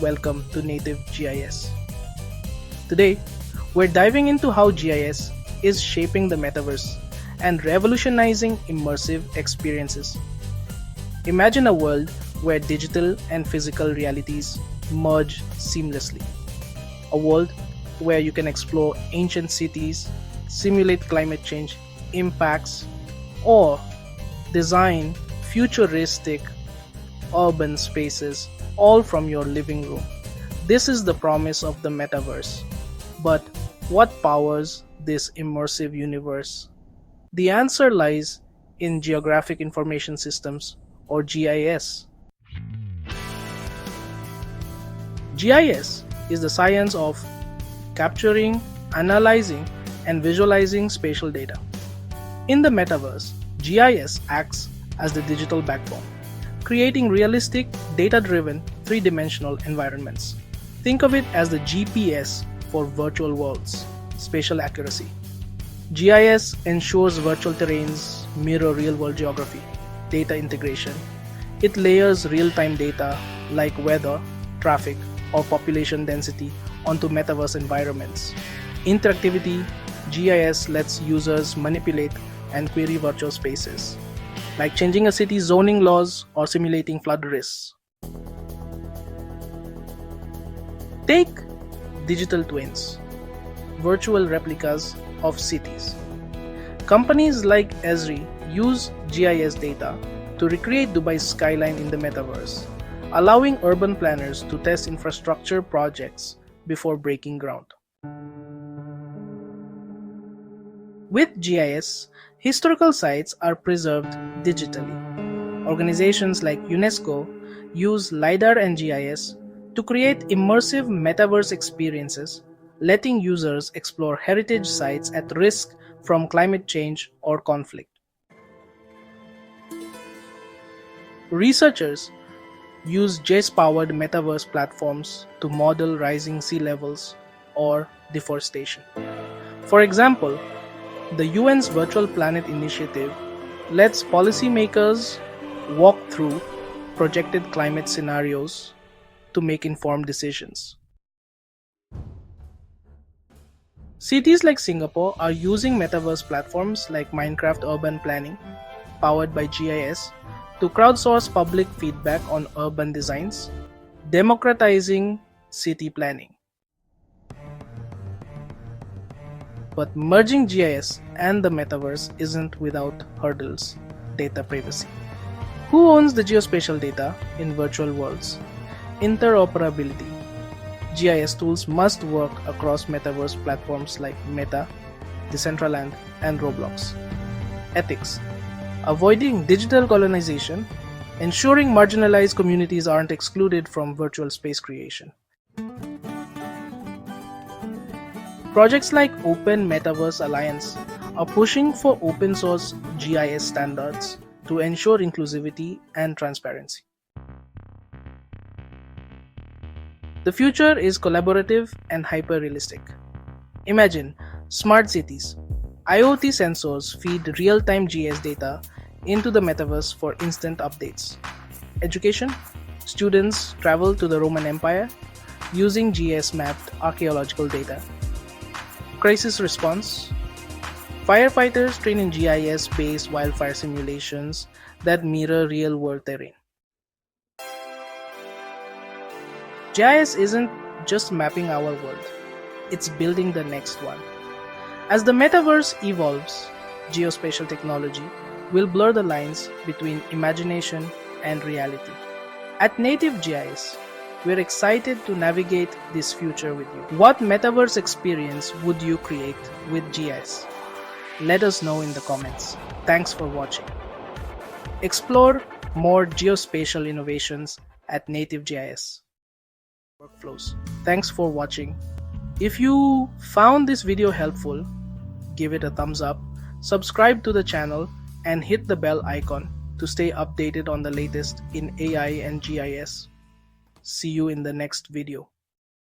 welcome to Native GIS. Today, we're diving into how GIS is shaping the metaverse and revolutionizing immersive experiences. Imagine a world where digital and physical realities merge seamlessly. A world where you can explore ancient cities, simulate climate change impacts, or design futuristic urban spaces all from your living room. This is the promise of the metaverse. But what powers this immersive universe? The answer lies in Geographic Information Systems, or GIS. GIS is the science of capturing, analyzing, and visualizing spatial data. In the metaverse, GIS acts as the digital backbone, creating realistic, data-driven, three-dimensional environments. Think of it as the GPS for virtual worlds, spatial accuracy. GIS ensures virtual terrains mirror real-world geography, data integration. It layers real-time data like weather, traffic, or population density onto metaverse environments. Interactivity, GIS lets users manipulate and query virtual spaces, like changing a city's zoning laws or simulating flood risks. Take digital twins, virtual replicas of cities. Companies like Esri use GIS data to recreate Dubai's skyline in the metaverse, allowing urban planners to test infrastructure projects before breaking ground. With GIS, historical sites are preserved digitally. Organizations like UNESCO use LiDAR and GIS to create immersive metaverse experiences, letting users explore heritage sites at risk from climate change or conflict. Researchers use GIS-powered metaverse platforms to model rising sea levels or deforestation. For example, the UN's Virtual Planet Initiative lets policymakers walk through projected climate scenarios to make informed decisions. Cities like Singapore are using metaverse platforms like Minecraft Urban Planning, powered by GIS, to crowdsource public feedback on urban designs, democratizing city planning. But merging GIS and the metaverse isn't without hurdles. Data privacy. Who owns the geospatial data in virtual worlds? Interoperability. GIS tools must work across metaverse platforms like Meta, Decentraland, and Roblox. Ethics. Avoiding digital colonization, ensuring marginalized communities aren't excluded from virtual space creation. Projects like Open Metaverse Alliance are pushing for open source GIS standards to ensure inclusivity and transparency. The future is collaborative and hyper-realistic. Imagine smart cities. IoT sensors feed real-time GIS data into the metaverse for instant updates. Education. Students travel to the Roman Empire using GIS-mapped archaeological data. Crisis response. Firefighters train in GIS-based wildfire simulations that mirror real-world terrain. GIS isn't just mapping our world, it's building the next one. As the metaverse evolves, geospatial technology will blur the lines between imagination and reality. At Native GIS, we're excited to navigate this future with you. What metaverse experience would you create with GIS? Let us know in the comments. Thanks for watching. Explore more geospatial innovations at Native GIS workflows. Thanks for watching. If you found this video helpful, give it a thumbs up, subscribe to the channel, and hit the bell icon to stay updated on the latest in AI and GIS. See you in the next video.